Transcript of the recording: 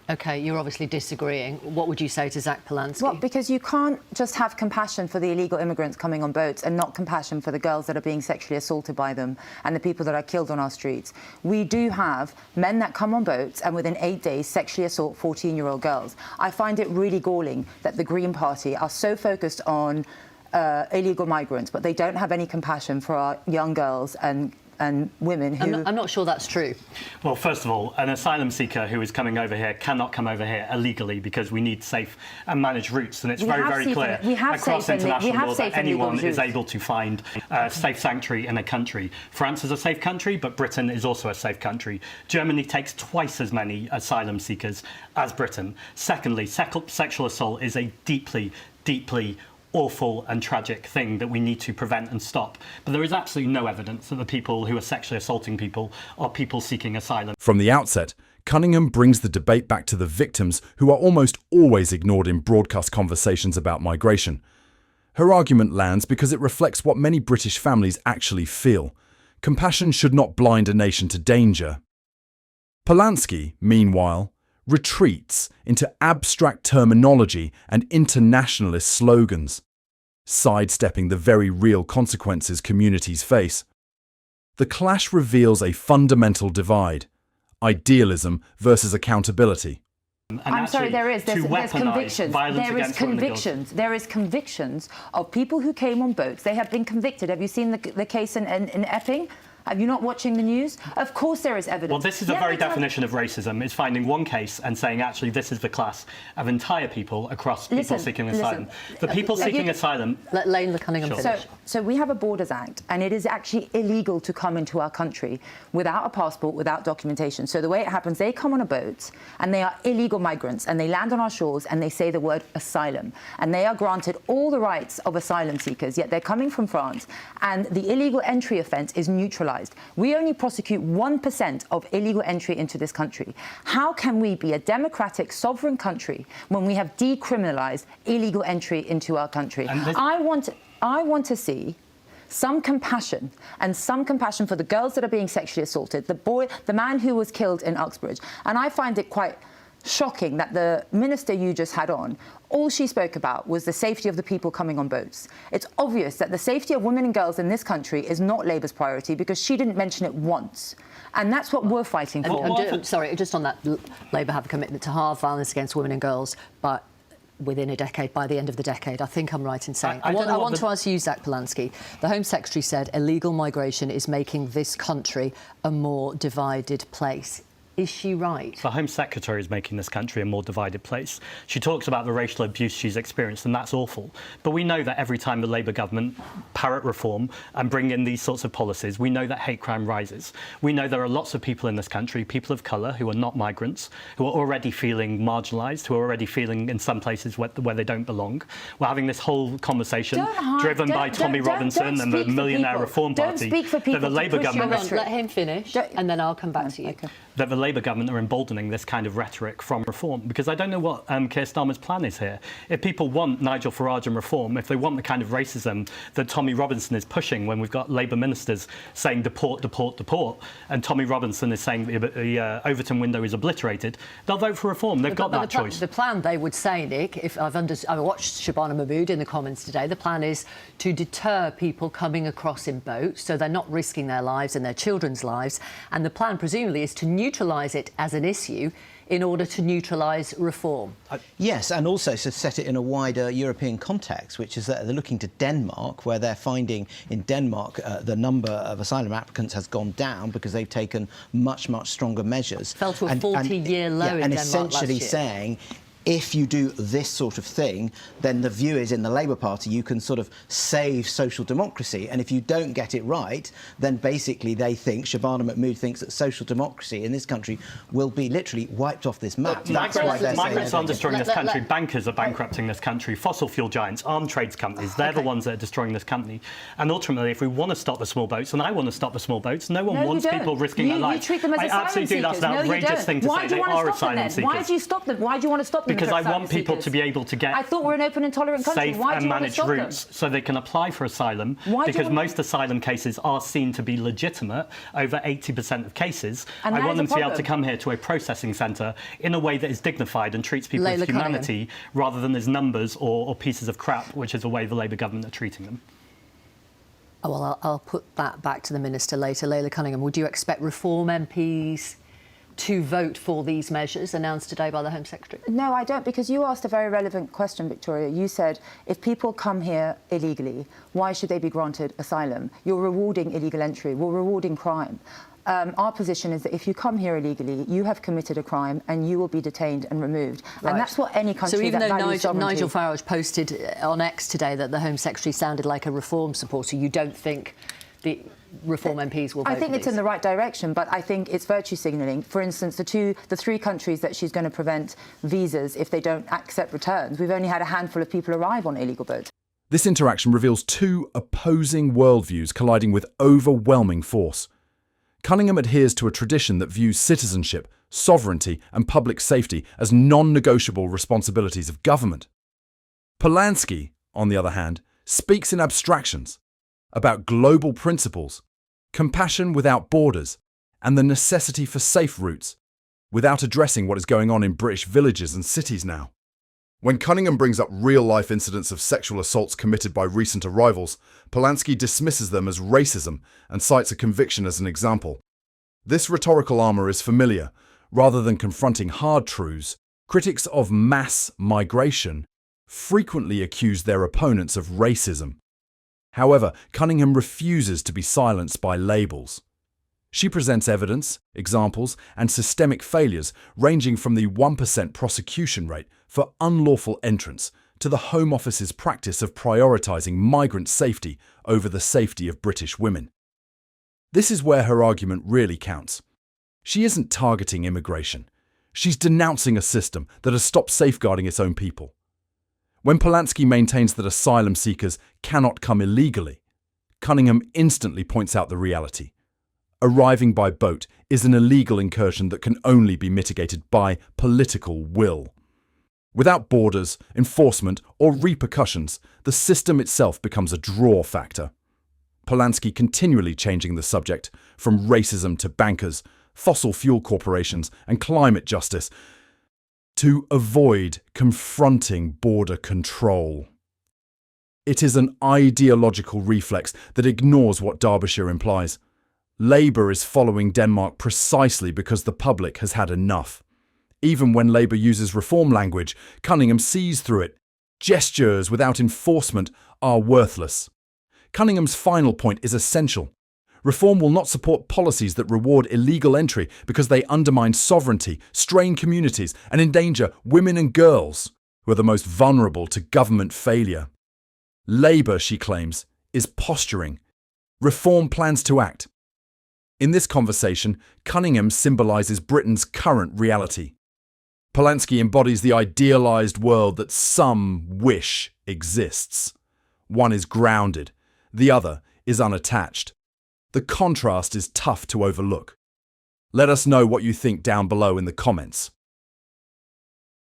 OK, you're obviously disagreeing. What would you say to Zack Polanski? Well, because you can't just have compassion for the illegal immigrants coming on boats and not compassion for the girls that are being sexually assaulted by them and the people that are killed on our streets. We do have men that come on boats and within 8 days sexually assault 14-year-old girls. I find it really galling that the Green Party are so focused on illegal migrants, but they don't have any compassion for our young girls and women who... I'm not sure that's true. Well, first of all, an asylum seeker who is coming over here cannot come over here illegally because we need safe and managed routes, and it's very clear across international law that anyone is able to find safe sanctuary in a country. France is a safe country, but Britain is also a safe country. Germany takes twice as many asylum seekers as Britain. Secondly, sexual assault is a deeply awful and tragic thing that we need to prevent and stop. But there is absolutely no evidence that the people who are sexually assaulting people are people seeking asylum. From the outset, Cunningham brings the debate back to the victims who are almost always ignored in broadcast conversations about migration. Her argument lands because it reflects what many British families actually feel. Compassion should not blind a nation to danger. Polanski, meanwhile, retreats into abstract terminology and internationalist slogans, sidestepping the very real consequences communities face. The clash reveals a fundamental divide: idealism versus accountability. I'm sorry, there's convictions. There is convictions of people who came on boats. They have been convicted. Have you seen the case in Epping? Are you not watching the news? Of course there is evidence. Well, this is the very definition of racism, is finding one case and saying, actually, this is the class of entire people across people seeking asylum. The people seeking asylum... Let Laila Cunningham finish. So we have a Borders Act, and it is actually illegal to come into our country without a passport, without documentation. So the way it happens, they come on a boat, and they are illegal migrants, and they land on our shores, and they say the word asylum. And they are granted all the rights of asylum seekers, yet they're coming from France, and the illegal entry offence is neutralised. We only prosecute 1% of illegal entry into this country. How can we be a democratic, sovereign country when we have decriminalised illegal entry into our country? I want to see some compassion, and some compassion for the girls that are being sexually assaulted, the man who was killed in Uxbridge. And I find it quite shocking that the minister you just had on, all she spoke about was the safety of the people coming on boats. It's obvious that the safety of women and girls in this country is not Labour's priority, because she didn't mention it once. And that's what we're fighting for. Sorry, just on that, Labour have a commitment to halve violence against women and girls, but within a decade, by the end of the decade. I think I'm right in saying. I want to ask you, Zack Polanski. The Home Secretary said illegal migration is making this country a more divided place. Is she right? The Home Secretary is making this country a more divided place. She talks about the racial abuse she's experienced, and that's awful. But we know that every time the Labour government parrot reform and bring in these sorts of policies, we know that hate crime rises. We know there are lots of people in this country, people of colour, who are not migrants, who are already feeling marginalised, who are already feeling in some places where they don't belong. We're having this whole conversation driven by Tommy Robinson and the Millionaire Reform Party. Don't speak for people. That the Labour government... Let him finish, and then I'll come back to you. Okay. That the Labour government are emboldening this kind of rhetoric from reform, because I don't know what Keir Starmer's plan is here. If people want Nigel Farage and reform, if they want the kind of racism that Tommy Robinson is pushing when we've got Labour ministers saying deport, deport, deport, and Tommy Robinson is saying the Overton window is obliterated, they'll vote for reform. They've got that choice. The plan, they would say, Nick, if I watched Shabana Mahmood in the Commons today, the plan is to deter people coming across in boats, so they're not risking their lives and their children's lives, and the plan presumably is to neutralise it as an issue in order to neutralise reform. Yes, and also to set it in a wider European context, which is that they're looking to Denmark, where they're finding in Denmark the number of asylum applicants has gone down because they've taken much, much stronger measures. Fell to a 40-year low in Denmark and essentially last year. Saying, if you do this sort of thing, then the view is in the Labour Party you can sort of save social democracy, and if you don't get it right, then basically they think, Shabana Mahmood thinks, that social democracy in this country will be literally wiped off this map. That's why they're migrants aren't destroying this country. Bankers are bankrupting this country. Fossil fuel giants, armed trades companies, they're the ones that are destroying this company. And ultimately, if we want to stop the small boats, and I want to stop the small boats, no one wants people risking their lives. You treat them as asylum seekers. That's an outrageous thing to say. They are asylum seekers. Why do you stop them? Why do you want to stop them? Because for I asylum want people seekers. to be able to get I thought we're an open and tolerant country. safe Why do and you want to managed stop them? routes so they can apply for asylum. Why do you because want- most asylum cases are seen to be legitimate, over 80% of cases. And I that want is them a to be able to problem. come here to a processing centre in a way that is dignified and treats people Laila with humanity rather than as numbers or pieces of crap, which is the way the Labour government are treating them. Oh, well, I'll put that back to the Minister later. Laila Cunningham, would you expect Reform MPs to vote for these measures announced today by the Home Secretary? No, I don't, because you asked a very relevant question, Victoria. You said, if people come here illegally, why should they be granted asylum? You're rewarding illegal entry. We're rewarding crime. Our position is that if you come here illegally, you have committed a crime and you will be detained and removed. Right. And that's what any country So even that though values sovereignty... Nigel Farage posted on X today that the Home Secretary sounded like a Reform supporter, you don't think the Reform MPs will vote I think for it's these? in the right direction, but I think it's virtue signalling. For instance, the three countries that she's going to prevent visas if they don't accept returns, we've only had a handful of people arrive on illegal boats. This interaction reveals two opposing worldviews colliding with overwhelming force. Cunningham adheres to a tradition that views citizenship, sovereignty and public safety as non-negotiable responsibilities of government. Polanski, on the other hand, speaks in abstractions about global principles, compassion without borders, and the necessity for safe routes, without addressing what is going on in British villages and cities now. When Cunningham brings up real-life incidents of sexual assaults committed by recent arrivals, Polanski dismisses them as racism and cites a conviction as an example. This rhetorical armour is familiar. Rather than confronting hard truths, critics of mass migration frequently accuse their opponents of racism. However, Cunningham refuses to be silenced by labels. She presents evidence, examples, and systemic failures ranging from the 1% prosecution rate for unlawful entrance to the Home Office's practice of prioritising migrant safety over the safety of British women. This is where her argument really counts. She isn't targeting immigration. She's denouncing a system that has stopped safeguarding its own people. When Polanski maintains that asylum seekers cannot come illegally, Cunningham instantly points out the reality. Arriving by boat is an illegal incursion that can only be mitigated by political will. Without borders, enforcement, or repercussions, the system itself becomes a draw factor. Polanski continually changing the subject from racism to bankers, fossil fuel corporations, and climate justice to avoid confronting border control. It is an ideological reflex that ignores what Derbyshire implies. Labour is following Denmark precisely because the public has had enough. Even when Labour uses reform language, Cunningham sees through it. Gestures without enforcement are worthless. Cunningham's final point is essential. Reform will not support policies that reward illegal entry because they undermine sovereignty, strain communities, and endanger women and girls, who are the most vulnerable to government failure. Labour, she claims, is posturing. Reform plans to act. In this conversation, Cunningham symbolises Britain's current reality. Polanski embodies the idealised world that some wish exists. One is grounded, the other is unattached. The contrast is tough to overlook. Let us know what you think down below in the comments.